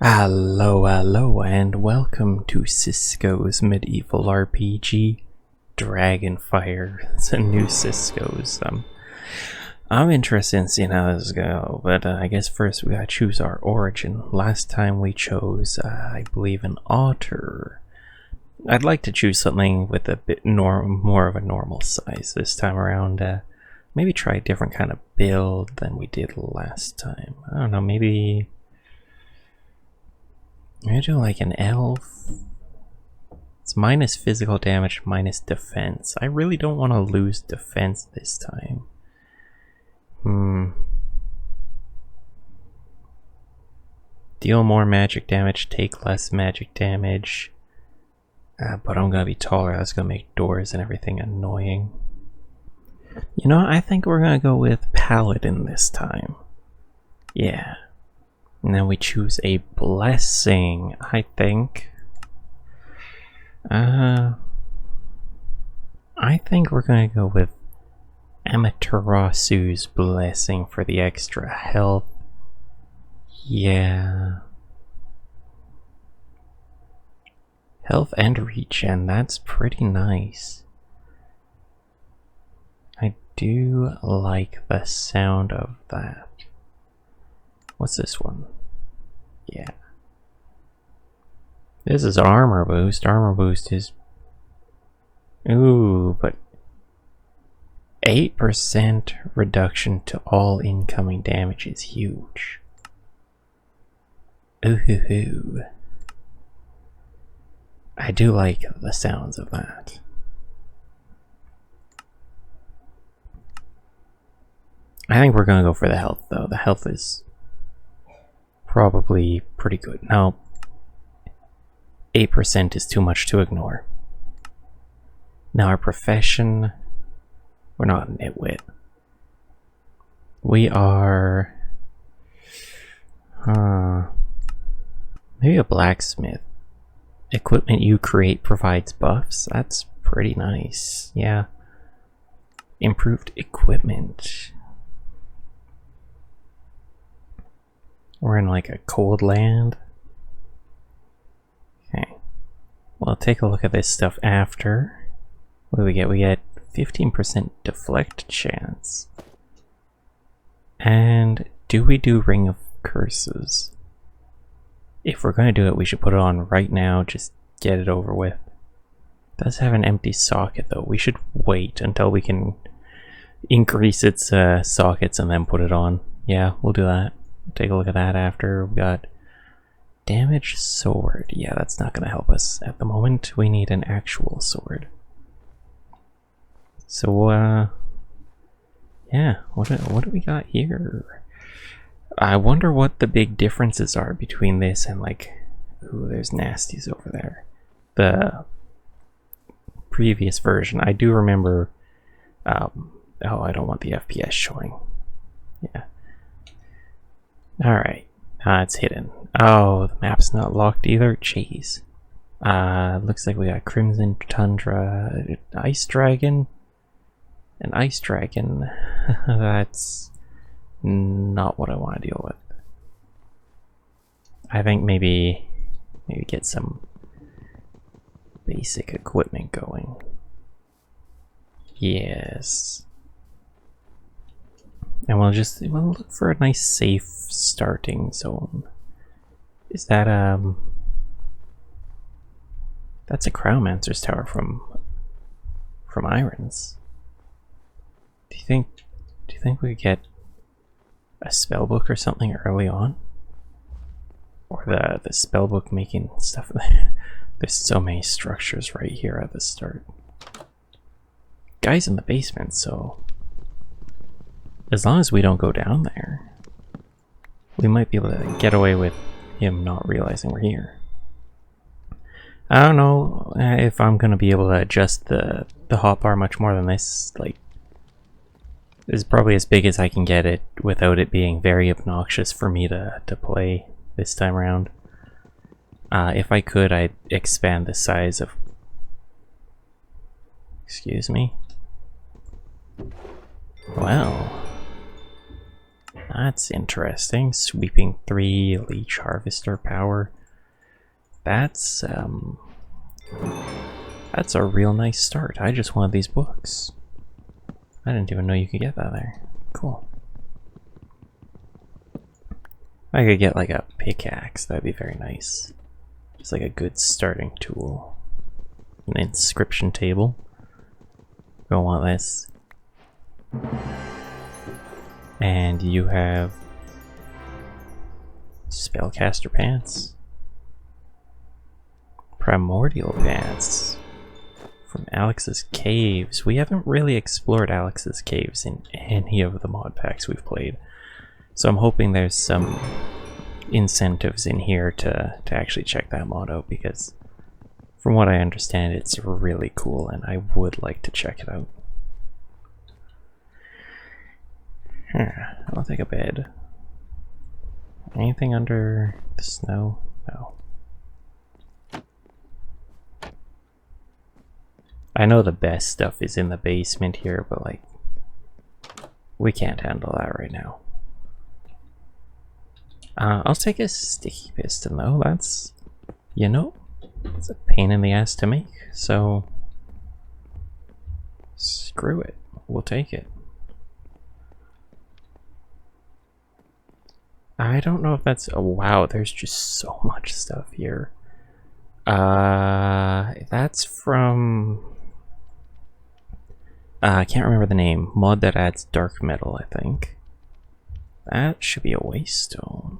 Hello, and welcome to Cisco's medieval RPG, Dragonfyre. It's a new Cisco's. I'm interested in seeing how this goes, but I guess first we gotta choose our origin. Last time we chose, I believe, an otter. I'd like to choose something with a bit more of a normal size this time around. Maybe try a different kind of build than we did last time. I don't know, maybe I'm gonna do like an elf. It's minus physical damage, minus defense. I really don't want to lose defense this time. Deal more magic damage, take less magic damage. But I'm gonna be taller. That's gonna make doors and everything annoying. You know, I think we're gonna go with Paladin this time. Yeah. And then we choose a blessing, I think. I think we're gonna go with Amaterasu's blessing for the extra health. Yeah. Health and regen, that's pretty nice. I do like the sound of that. What's this one? Yeah. This is armor boost. Armor boost is... Ooh, but 8% reduction to all incoming damage is huge. Ooh. I do like the sounds of that. I think we're gonna go for the health though. The health is probably pretty good. Now, 8% is too much to ignore. Now our profession, we're not a nitwit. We are, maybe a blacksmith. Equipment you create provides buffs. That's pretty nice. Yeah. Improved equipment. We're in like a cold land. Okay. Well, take a look at this stuff after. What do we get? We get 15% deflect chance. And do we do Ring of Curses? If we're going to do it, we should put it on right now. Just get it over with. It does have an empty socket though. We should wait until we can increase its sockets and then put it on. Yeah, we'll do that. Take a look at that after. We've got damage sword. Yeah, that's not going to help us at the moment. We need an actual sword. So, yeah, what do we got here? I wonder what the big differences are between this and like, ooh, there's nasties over there. The previous version, I do remember, oh, I don't want the FPS showing. Yeah. Alright, it's hidden. Oh, the map's not locked either? Jeez. Looks like we got Crimson Tundra, Ice Dragon, an Ice Dragon. That's not what I want to deal with. I think maybe get some basic equipment going. Yes. And we'll look for a nice safe starting zone. Is that that's a Crowmancer's tower from Irons. Do you think we could get a spellbook or something early on? Or the spellbook making stuff? There's so many structures right here at the start. Guy's in the basement, so as long as we don't go down there, we might be able to get away with him not realizing we're here. I don't know if I'm going to be able to adjust the hotbar much more than this. Like, this is probably as big as I can get it without it being very obnoxious for me to play this time around. If I could, I'd expand the size of... Excuse me? Well... That's interesting. Sweeping 3, leech harvester power. That's a real nice start. I just wanted these books. I didn't even know you could get that there. Cool. I could get like a pickaxe, that'd be very nice. Just like a good starting tool. An inscription table. Don't want this. And you have spellcaster pants. Primordial pants. From Alex's Caves. We haven't really explored Alex's Caves in any of the mod packs we've played. So I'm hoping there's some incentives in here to actually check that mod out, because from what I understand it's really cool and I would like to check it out. I'll take a bed. Anything under the snow? No. I know the best stuff is in the basement here, but like, we can't handle that right now. I'll take a sticky piston though. That's, you know, it's a pain in the ass to make, so screw it. We'll take it. I don't know if that's, oh wow, there's just so much stuff here. That's from, I can't remember the name. Mod that adds dark metal, I think. That should be a waystone.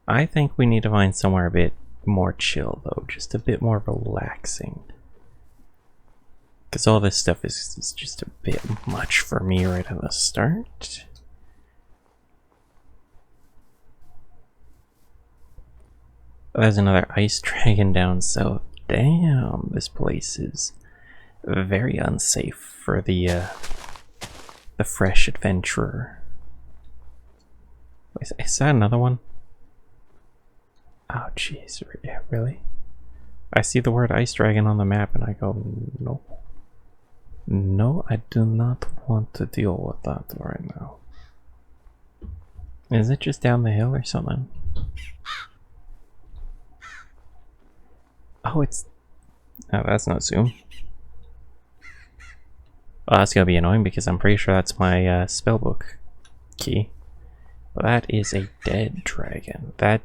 I think we need to find somewhere a bit more chill though, just a bit more relaxing. Because all this stuff is just a bit much for me right at the start. There's another ice dragon down south. Damn, this place is very unsafe for the fresh adventurer. Is that another one? Oh jeez, yeah, really? I see the word ice dragon on the map and I go, no. No, I do not want to deal with that right now. Is it just down the hill or something? Oh, it's... Oh, that's not Zoom. Well, that's gonna be annoying because I'm pretty sure that's my spellbook key. But that is a dead dragon. That...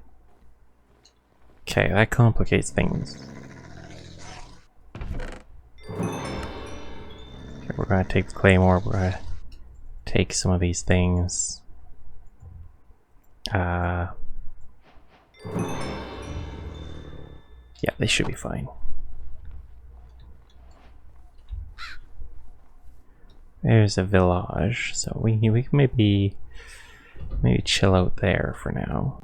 Okay, that complicates things. Okay, we're gonna take the claymore, we're gonna take some of these things. Yeah, they should be fine. There's a village, so we can maybe chill out there for now.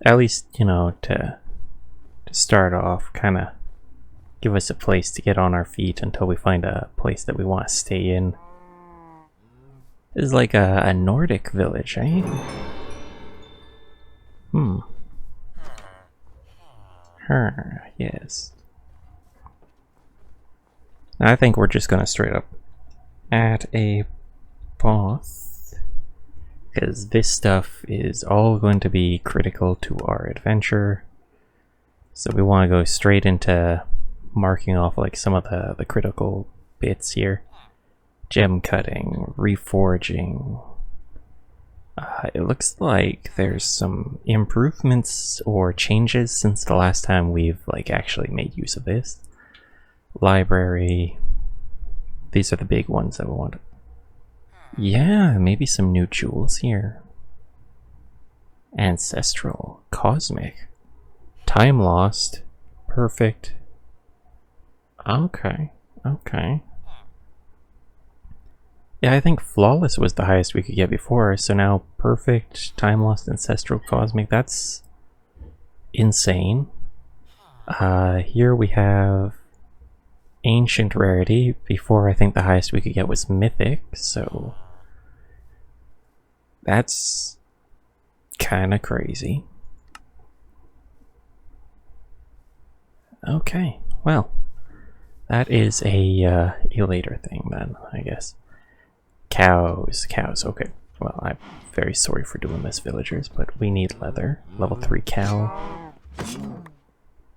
At least, you know, to start off, kind of give us a place to get on our feet until we find a place that we want to stay in. This is like a Nordic village, eh? Yes. I think we're just gonna straight up add a boss, because this stuff is all going to be critical to our adventure. So we want to go straight into marking off like some of the critical bits here. Gem cutting, reforging. It looks like there's some improvements or changes since the last time we've like actually made use of this. Library. These are the big ones that we want. Yeah, maybe some new jewels here. Ancestral, cosmic, time lost, perfect. Okay, okay. Yeah, I think flawless was the highest we could get before, so now perfect, time lost, ancestral, cosmic, that's insane. Here we have ancient rarity. Before I think the highest we could get was mythic, so that's kind of crazy. Okay, well, That is a later thing then, I guess. Cows, okay. Well, I'm very sorry for doing this, villagers, but we need leather. Level 3 cow.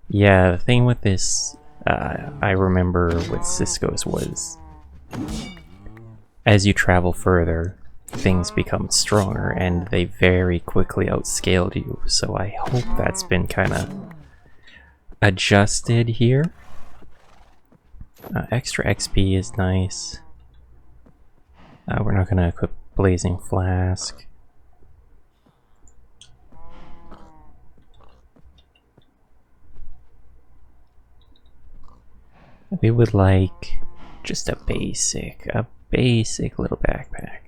Yeah, the thing with this, I remember with Ciscos was, as you travel further, things become stronger and they very quickly outscaled you, so I hope that's been kind of adjusted here. Extra XP is nice. We're not going to equip Blazing Flask. We would like just a basic little backpack.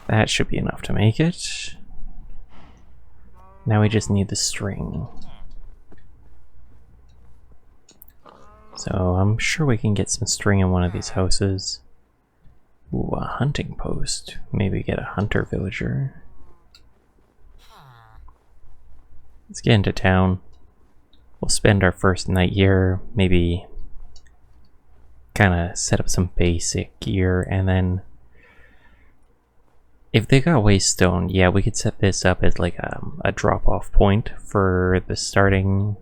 That should be enough to make it. Now we just need the string. So I'm sure we can get some string in one of these houses. Ooh, a hunting post. Maybe get a hunter villager. Let's get into town. We'll spend our first night here, maybe kind of set up some basic gear, and then if they got waystone, yeah, we could set this up as like a drop-off point for the starting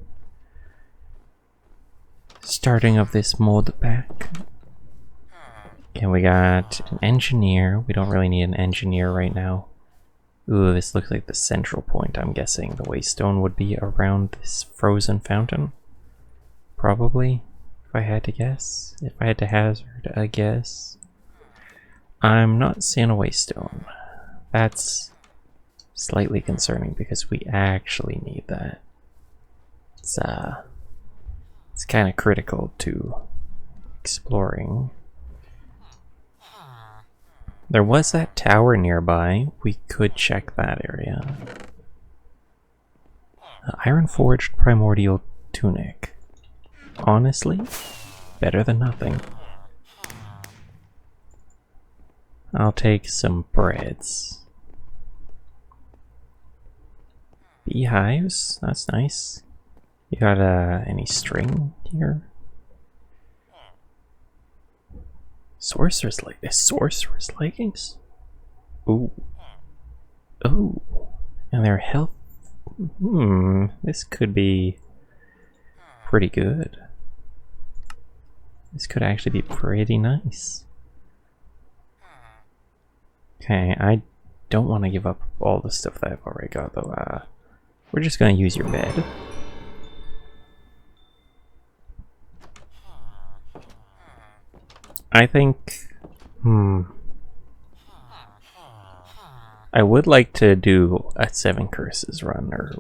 of this mod pack. And we got an engineer. We don't really need an engineer right now. Ooh, this looks like the central point. I'm guessing the waystone would be around this frozen fountain. Probably, if I had to guess. If I had to hazard a guess. I'm not seeing a waystone. That's slightly concerning because we actually need that. It's kind of critical to exploring. There was that tower nearby. We could check that area. Iron Forged Primordial Tunic. Honestly, better than nothing. I'll take some breads. Beehives, that's nice. You got any string here? Sorcerer's leggings? Ooh. Ooh. And their health. This could be pretty good. This could actually be pretty nice. Okay, I don't want to give up all the stuff that I've already got though. We're just gonna use your bed. I think, I would like to do a 7 curses run, or,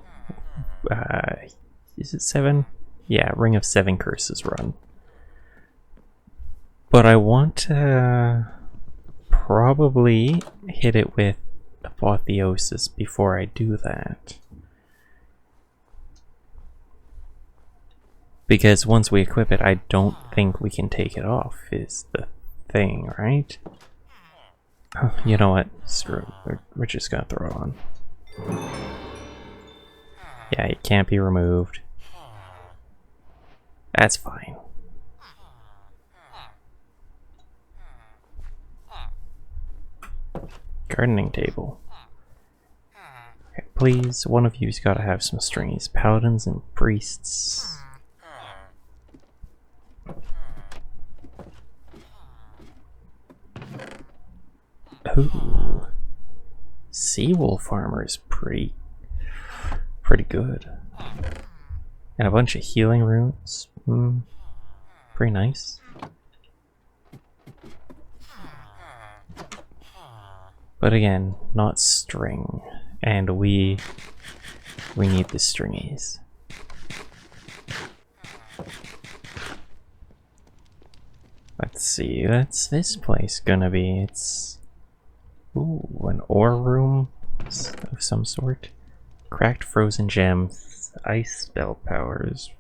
is it 7? Yeah, Ring of 7 curses run. But I want to probably hit it with Apotheosis before I do that. Because once we equip it, I don't think we can take it off, is the thing, right? Oh, you know what? Screw it. We're just gonna throw it on. Yeah, it can't be removed. That's fine. Gardening table. Okay, please, one of you's gotta have some stringies. Paladins and priests. Ooh. Seawolf armor is pretty good. And a bunch of healing runes. Pretty nice. But again, not string. And we need the stringies. Let's see, that's this place gonna be. It's an ore room of some sort. Cracked frozen gems, ice spell powers.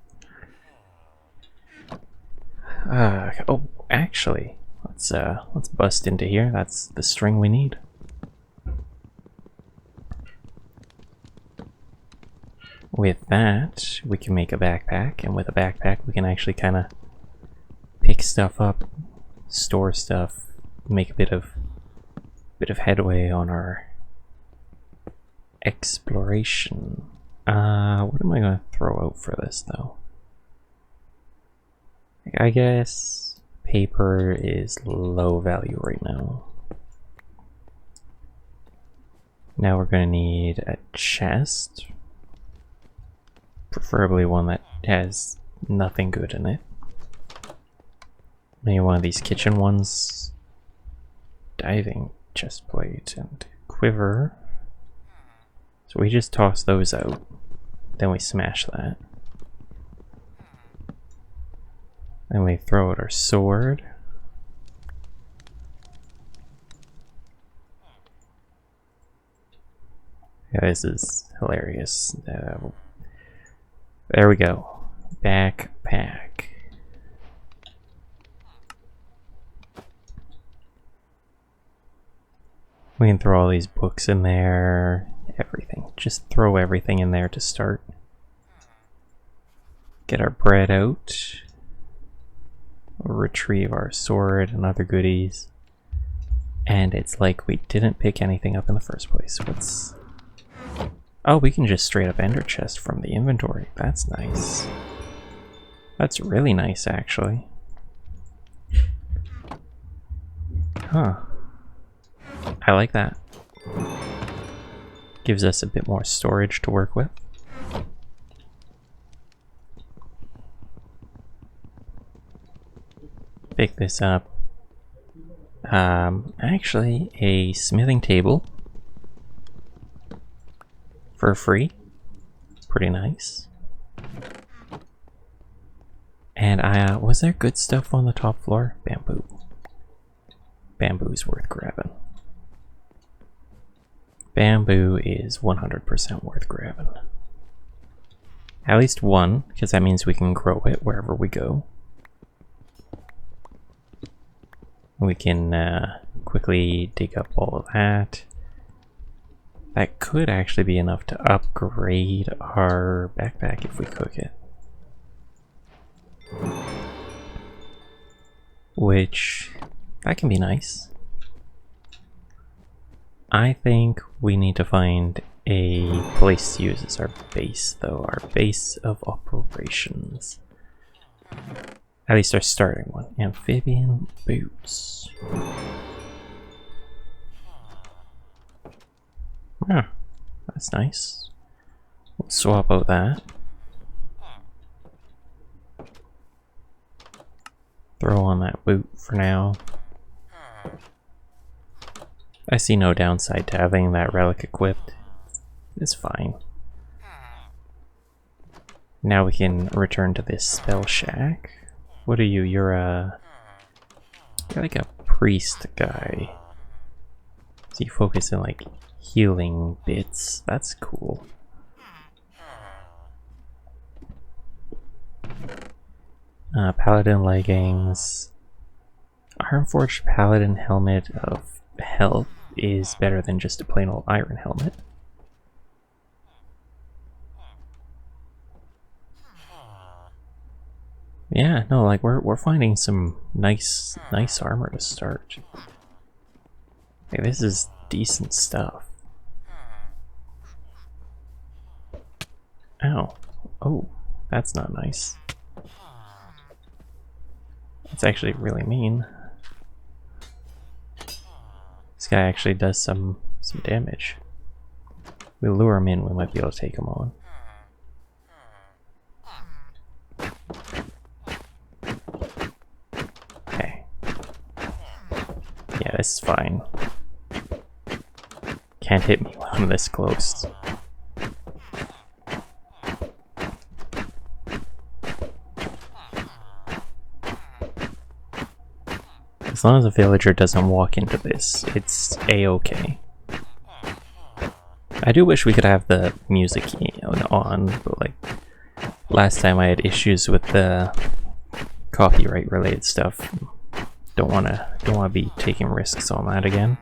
Oh, actually, let's bust into here. That's the string we need. With that, we can make a backpack, and with a backpack, we can actually kind of pick stuff up, store stuff, make a bit of headway on our exploration. What am I gonna throw out for this though? I guess paper is low value right now. Now we're gonna need a chest. Preferably one that has nothing good in it. Maybe one of these kitchen ones. Diving chest plate and quiver. So we just toss those out. Then we smash that. Then we throw out our sword. Yeah, this is hilarious. There we go. Backpack. We can throw all these books in there. Everything. Just throw everything in there to start. Get our bread out. Retrieve our sword and other goodies. And it's like we didn't pick anything up in the first place. What's... Oh, we can just straight up ender chest from the inventory. That's nice. That's really nice, actually. Huh. I like that. Gives us a bit more storage to work with. Pick this up. Actually, a smithing table. For free. Pretty nice. And was there good stuff on the top floor? Bamboo. Bamboo's worth grabbing. Bamboo is 100% worth grabbing. At least one, because that means we can grow it wherever we go. We can quickly dig up all of that. That could actually be enough to upgrade our backpack if we cook it. Which, that can be nice. I think we need to find a place to use as our base, though. Our base of operations. At least our starting one. Amphibian boots. Oh, that's nice. We'll swap out that. Throw on that boot for now. I see no downside to having that relic equipped. It's fine. Now we can return to this spell shack. What are you? You're like a priest guy. So you focus on like healing bits. That's cool. Paladin leggings. Ironforged paladin helmet of health is better than just a plain old iron helmet. Yeah, no, like we're finding some nice armor to start. Hey, this is decent stuff. Ow. Oh, that's not nice. That's actually really mean. This guy actually does some damage. We lure him in, we might be able to take him on. Okay. Yeah, this is fine. Can't hit me when I'm this close. As long as a villager doesn't walk into this, it's a-okay. I do wish we could have the music on, but like last time I had issues with the copyright related stuff. Don't wanna be taking risks on that again.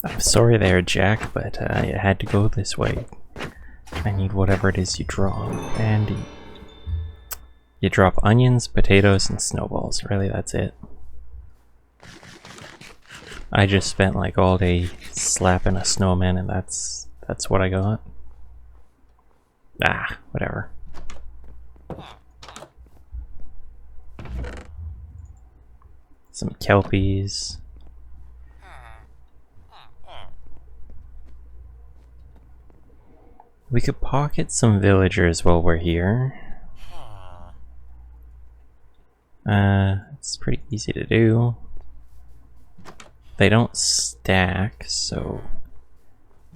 I'm sorry there, Jack, but it had to go this way. I need whatever it is you draw. And You drop onions, potatoes, and snowballs. Really, that's it. I just spent like all day slapping a snowman and that's what I got. Ah, whatever. Some kelpies. We could pocket some villagers while we're here. It's pretty easy to do. They don't stack, so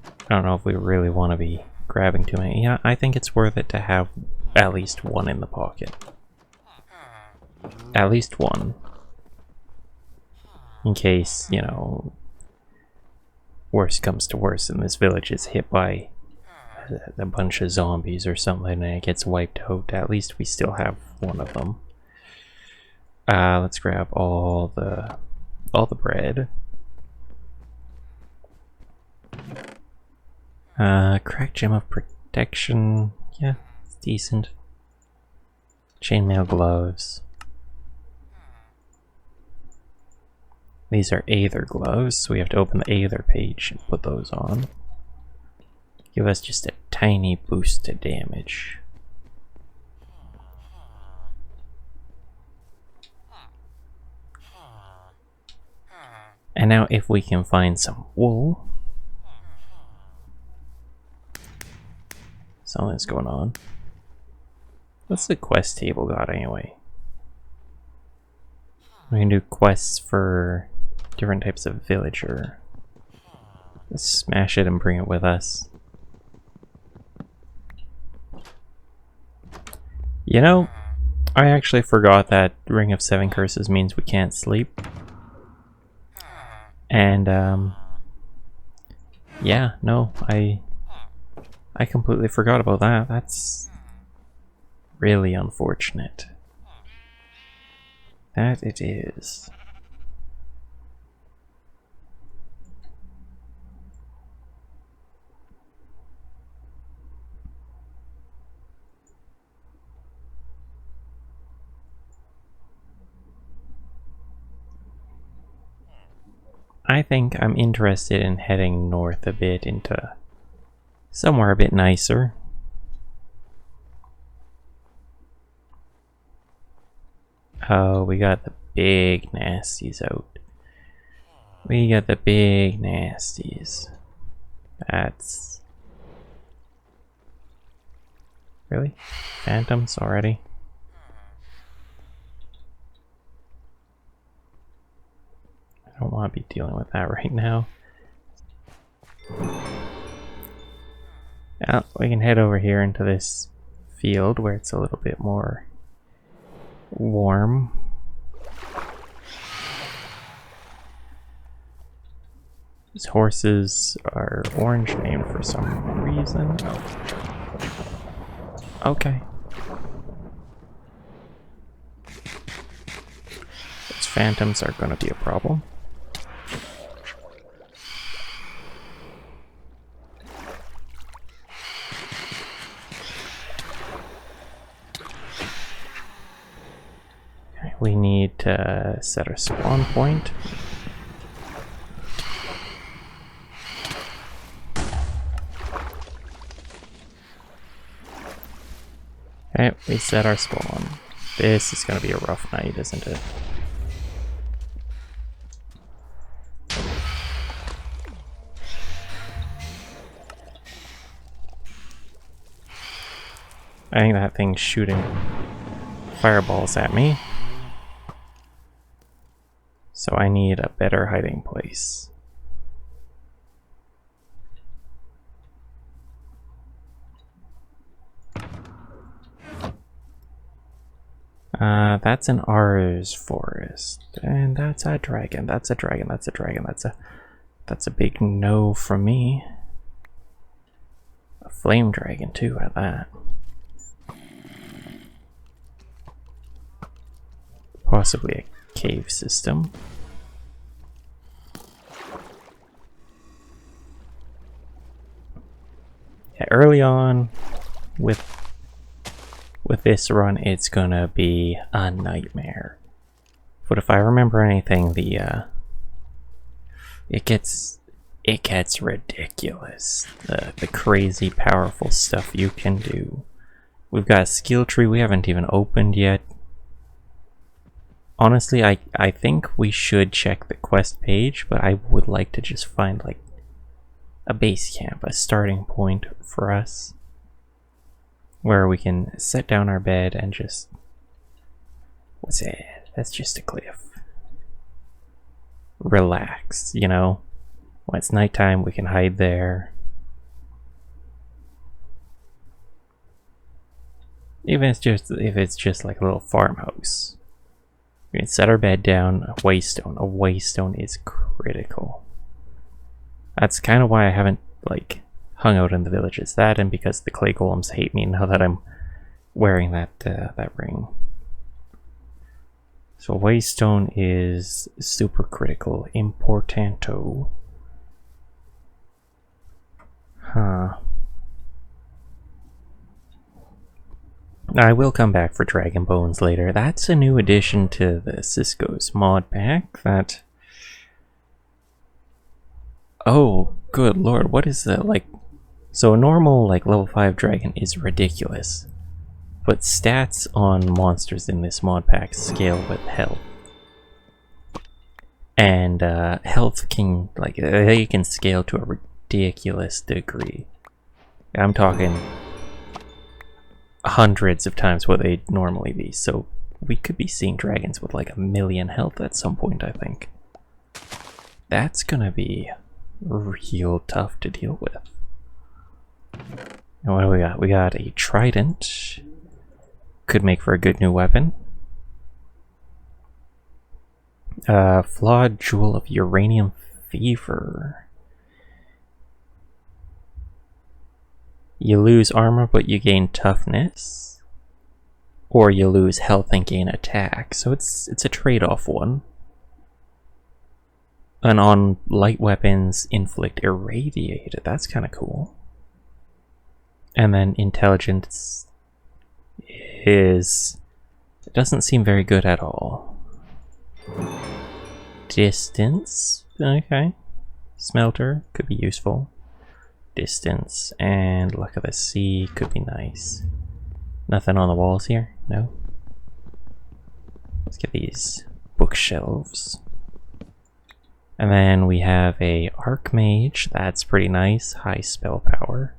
I don't know if we really want to be grabbing too many. Yeah, I think it's worth it to have at least one in the pocket. At least one. In case, you know, worst comes to worst and this village is hit by a bunch of zombies or something and it gets wiped out. At least we still have one of them. Let's grab all the bread. Cracked gem of protection. Yeah, it's decent. Chainmail gloves. These are Aether gloves, so we have to open the Aether page and put those on. Give us just a tiny boost to damage. And now if we can find some wool. Something's going on. What's the quest table got anyway? We can do quests for different types of villager. Let's smash it and bring it with us. You know, I actually forgot that Ring of Seven Curses means we can't sleep. And, yeah, no, I completely forgot about that. That's really unfortunate. That it is. I think I'm interested in heading north a bit into somewhere a bit nicer. Oh, we got the big nasties out. We got the big nasties. That's... Really? Phantoms already? I don't want to be dealing with that right now. Yeah, we can head over here into this field where it's a little bit more warm. These horses are orange named for some reason. Oh. Okay. Those phantoms are gonna be a problem. We need to set our spawn point. Okay, we set our spawn. This is going to be a rough night, isn't it? I think that thing's shooting fireballs at me. So I need a better hiding place. That's an R's forest, and that's a dragon. That's a dragon. That's a dragon. That's a big no from me. A flame dragon too at that. Possibly a cave system. Yeah, early on with with this run, it's gonna be a nightmare. But if I remember anything, it gets ridiculous. The crazy powerful stuff you can do. We've got a skill tree we haven't even opened yet. Honestly, I think we should check the quest page, but I would like to just find like a base camp, a starting point for us, where we can set down our bed and just... What's it? That's just a cliff. Relax, you know? When it's nighttime, we can hide there. Even if it's just like a little farmhouse. We can set our bed down, a waystone. A waystone is critical. That's kind of why I haven't like hung out in the villages. That and because the clay golems hate me now that I'm wearing that ring. So waystone is super critical, importanto. Huh. I will come back for Dragon Bones later. That's a new addition to the Ciscos mod pack that... Oh, good lord, what is that? Like, so a normal like level 5 dragon is ridiculous. But stats on monsters in this mod pack scale with health. And health can, like, they can scale to a ridiculous degree. I'm talking hundreds of times what they'd normally be, so we could be seeing dragons with like 1 million health at some point, I think. That's gonna be real tough to deal with. And what do we got? We got a trident. Could make for a good new weapon. Flawed jewel of uranium fever. You lose armor, but you gain toughness, or you lose health and gain attack. So it's a trade-off one. And on light weapons, inflict irradiated. That's kind of cool. And then intelligence is... It doesn't seem very good at all. Distance, okay. Smelter could be useful. Distance and luck of the sea could be nice. Nothing on the walls here? No? Let's get these bookshelves. And then we have a Archmage. That's pretty nice. High spell power.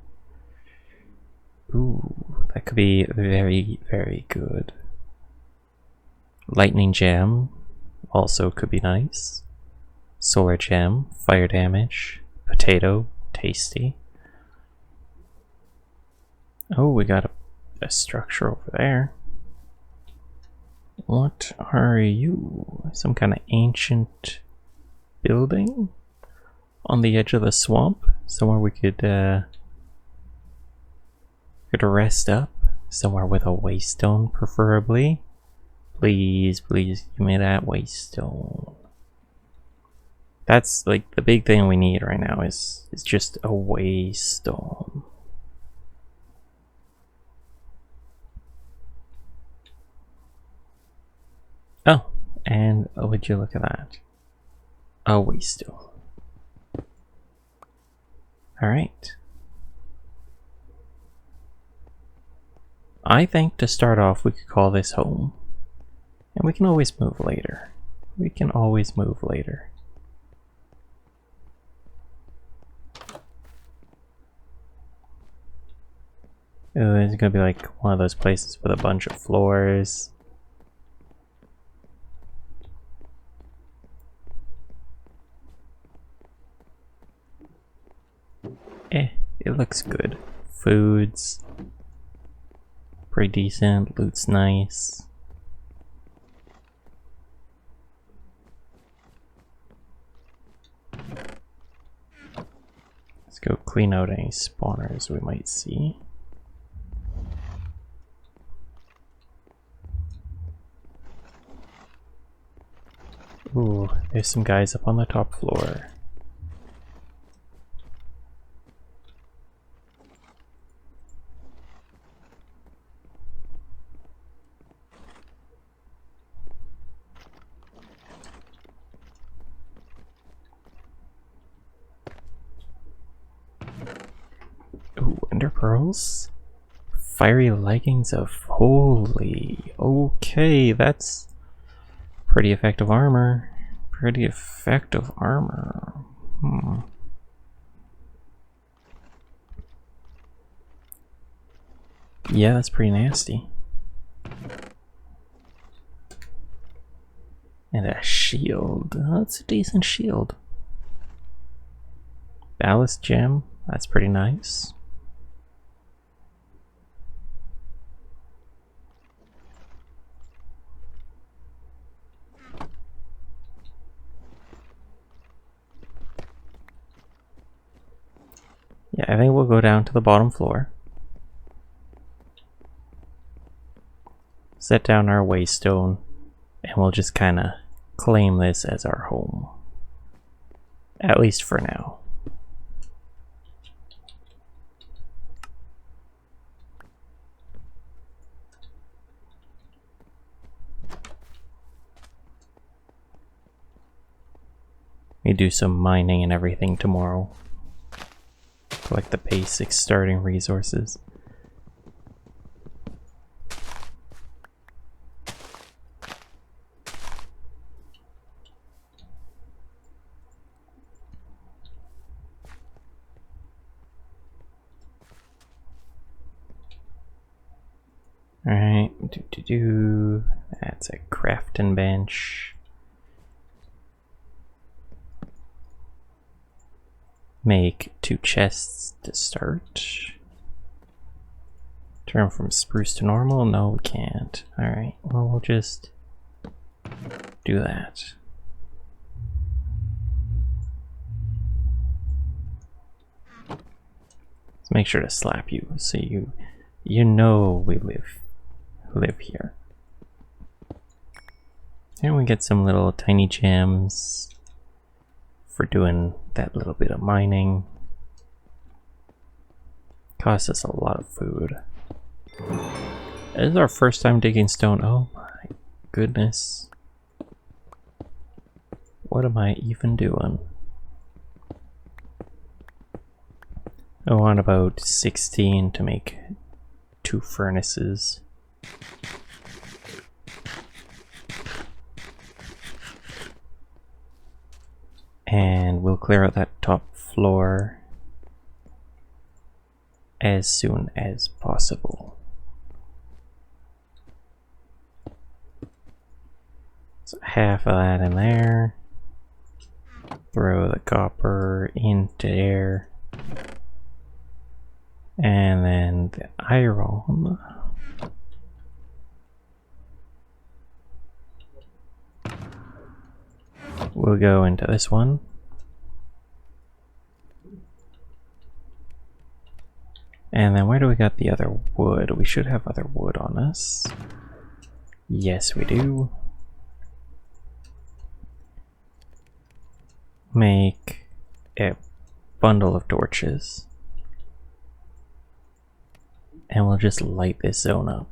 Ooh, that could be very, very good. Lightning Gem also could be nice. Solar Gem, fire damage. Potato, tasty. Oh, we got a structure over there. What are you? Some kind of ancient building on the edge of the swamp? Somewhere we could rest up. Somewhere with a waystone, preferably. Please, please give me that waystone. That's like the big thing we need right now is just a waystone. Oh, and would you look at that? A waystone. Alright. I think to start off we could call this home. And we can always move later. We can always move later. Ooh, it's gonna be like one of those places with a bunch of floors. It looks good. Foods. Pretty decent. Loot's nice. Let's go clean out any spawners we might see. Ooh, there's some guys up on the top floor. pearls. Fiery leggings of holy. Okay, that's pretty effective armor. Pretty effective armor. Yeah, that's pretty nasty. And a shield. Oh, that's a decent shield. Ballast gem. That's pretty nice. Yeah, I think we'll go down to the bottom floor. Set down our waystone, and we'll just kind of claim this as our home. At least for now. We do some mining and everything tomorrow. Collect the basic starting resources. Alright, that's a crafting bench. Make 2 chests to start. Turn from spruce to normal? No, we can't. Alright, well, we'll just do that. Let's make sure to slap you so you know we live here. And we get some little tiny gems for doing that little bit of mining. Costs us a lot of food. This is our first time digging stone. Oh my goodness. What am I even doing? I want about 16 to make 2 furnaces. And we'll clear out that top floor as soon as possible. So half of that in there. Throw the copper into there. And then the iron. We'll go into this one. And then where do we got the other wood? We should have other wood on us. Yes, we do. Make a bundle of torches. And we'll just light this zone up.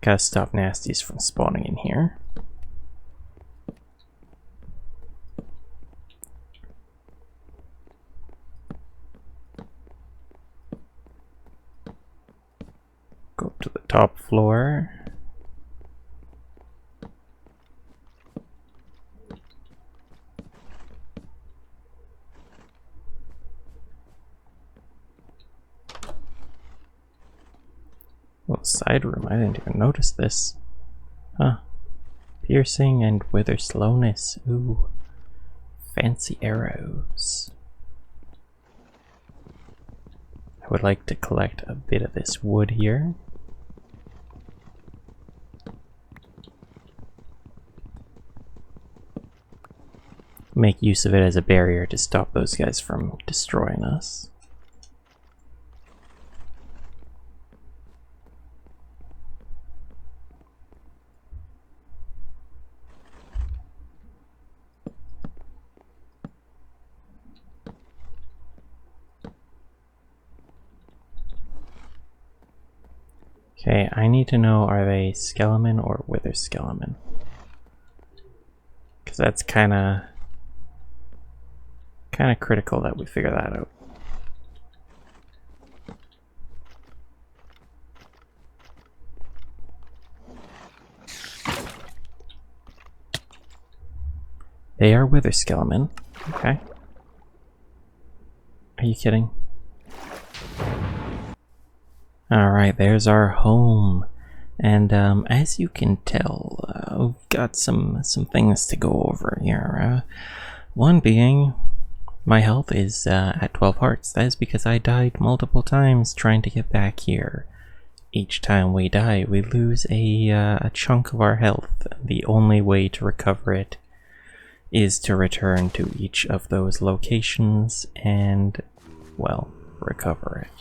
Gotta stop nasties from spawning in here. Go up to the top floor. Well, side room, I didn't even notice this. Huh. Piercing and wither slowness. Ooh. Fancy arrows. I would like to collect a bit of this wood here. Make use of it as a barrier to stop those guys from destroying us. Okay, I need to know, are they skeleton or wither skeleton? Because that's kind of Kind of critical that we figure that out. They are wither skeleton. Okay. Are you kidding? Alright, there's our home. And as you can tell, we've got some things to go over here. One being, my health is at 12 hearts. That is because I died multiple times trying to get back here. Each time we die, we lose a chunk of our health. The only way to recover it is to return to each of those locations and, well, recover it.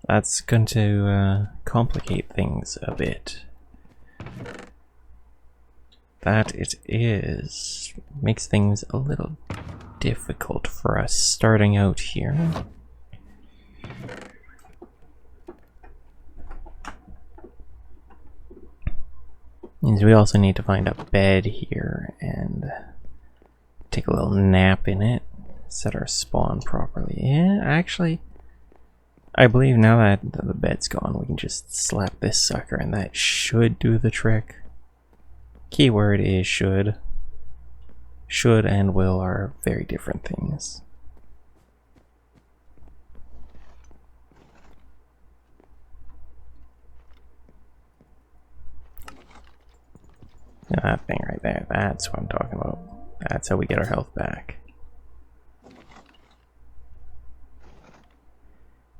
That's going to complicate things a bit. That it is. Makes things a little difficult for us starting out here. Means we also need to find a bed here and take a little nap in it. Set our spawn properly. Yeah, actually, I believe now that the bed's gone, we can just slap this sucker and that should do the trick. Keyword is should. Should and will are very different things. That thing right there, that's what I'm talking about. That's how we get our health back.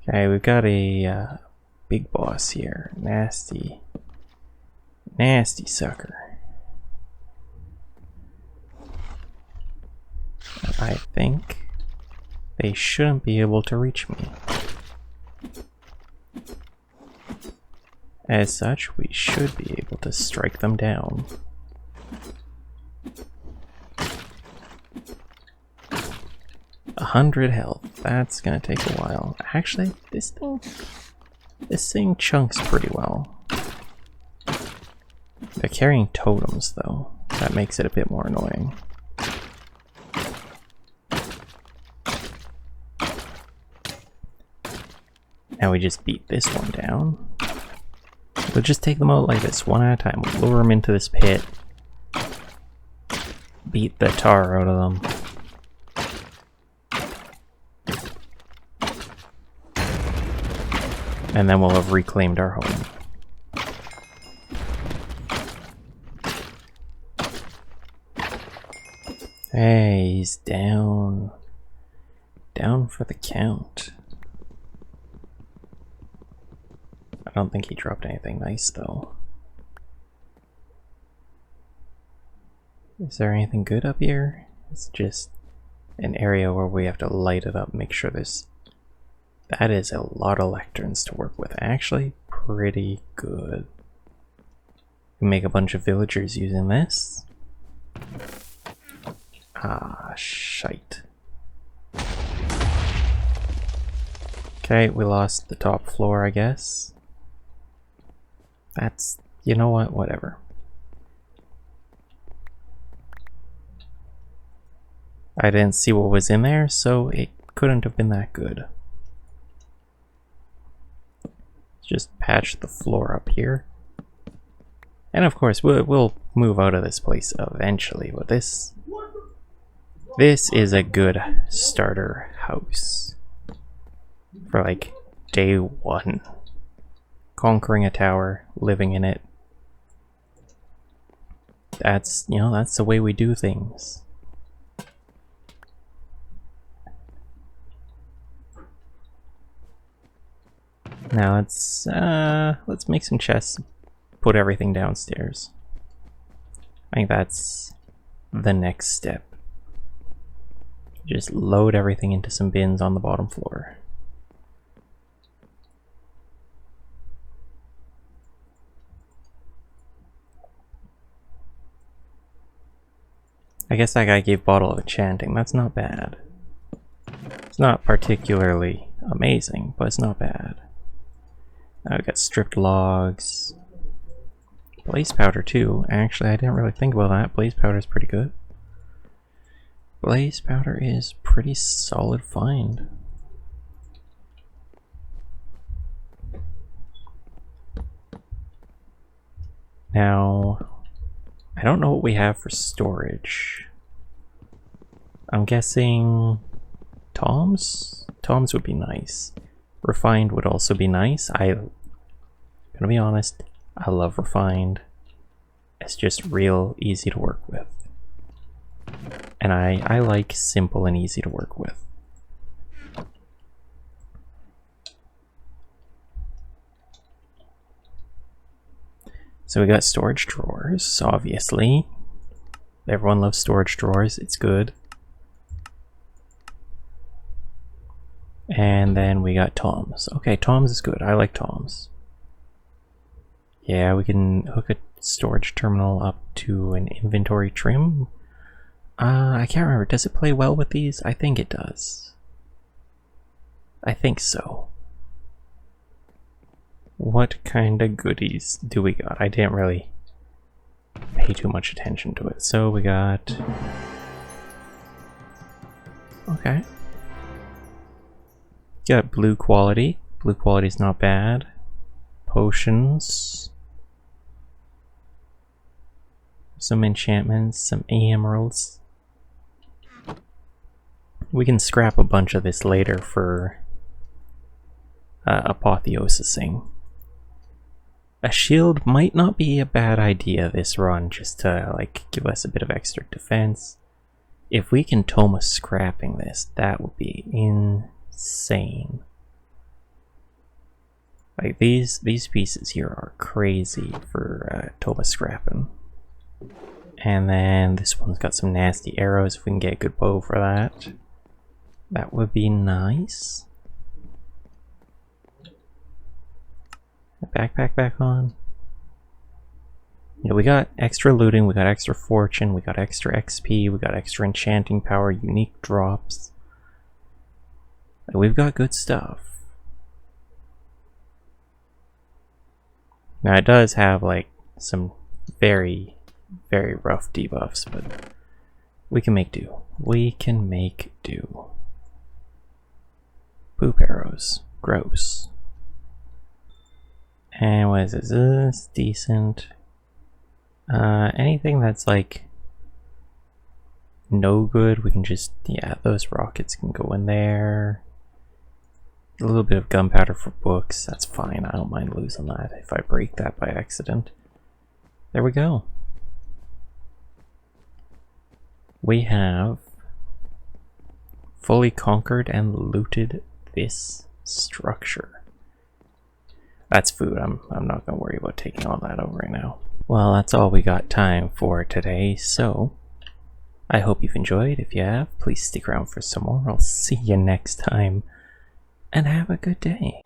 Okay, we've got a big boss here. Nasty. Nasty sucker. I think they shouldn't be able to reach me. As such, we should be able to strike them down. 100 health. That's gonna take a while. Actually, this thing chunks pretty well. They're carrying totems though. That makes it a bit more annoying. Now we just beat this one down. We'll just take them out like this, one at a time. We'll lure them into this pit. Beat the tar out of them. And then we'll have reclaimed our home. Hey, he's down. Down for the count. I don't think he dropped anything nice though. Is there anything good up here? It's just an area where we have to light it up, make sure there's... That is a lot of lecterns to work with. Actually, pretty good. We make a bunch of villagers using this. Ah, shite. Okay, we lost the top floor, I guess. That's... you know what? Whatever. I didn't see what was in there, so it couldn't have been that good. Just patch the floor up here. And of course, we'll move out of this place eventually, but this is a good starter house. For like day one. Conquering a tower, living in it. That's, you know, that's the way we do things. Now let's make some chests, put everything downstairs. I think that's the next step. Just load everything into some bins on the bottom floor. I guess that guy gave Bottle of Enchanting. That's not bad. It's not particularly amazing, but it's not bad. Now we've got stripped logs. Blaze powder too. Actually, I didn't really think about that. Blaze powder is pretty good. Blaze powder is pretty solid find. Now, I don't know what we have for storage. I'm guessing toms? Toms would be nice. Refined would also be nice. I'm gonna be honest, I love refined. It's just real easy to work with. And I like simple and easy to work with. So we got storage drawers, obviously. Everyone loves storage drawers, it's good. And then we got toms. Okay, toms is good, I like toms. Yeah, we can hook a storage terminal up to an inventory trim. I can't remember, does it play well with these? I think it does. I think so. What kind of goodies do we got? I didn't really pay too much attention to it. So we got... Okay. Got blue quality. Blue quality is not bad. Potions. Some enchantments, some emeralds. We can scrap a bunch of this later for apotheosising. A shield might not be a bad idea this run, just to like give us a bit of extra defense. If we can Toma scrapping this, that would be insane. Like these pieces here are crazy for Toma scrapping. And then this one's got some nasty arrows. If we can get a good bow for that, that would be nice. Backpack back on. Yeah, we got extra looting, we got extra fortune, we got extra XP, we got extra enchanting power, unique drops. We've got good stuff. Now it does have like some very, very rough debuffs, but we can make do. We can make do. Poop arrows. Gross. And what is this? This decent. Anything that's like no good, we can just, yeah, those rockets can go in there. A little bit of gunpowder for books, that's fine. I don't mind losing that if I break that by accident. There we go. We have fully conquered and looted this structure. That's food. I'm not going to worry about taking all that over right now. Well, that's all we got time for today, so I hope you've enjoyed. If you have, please stick around for some more. I'll see you next time, and have a good day.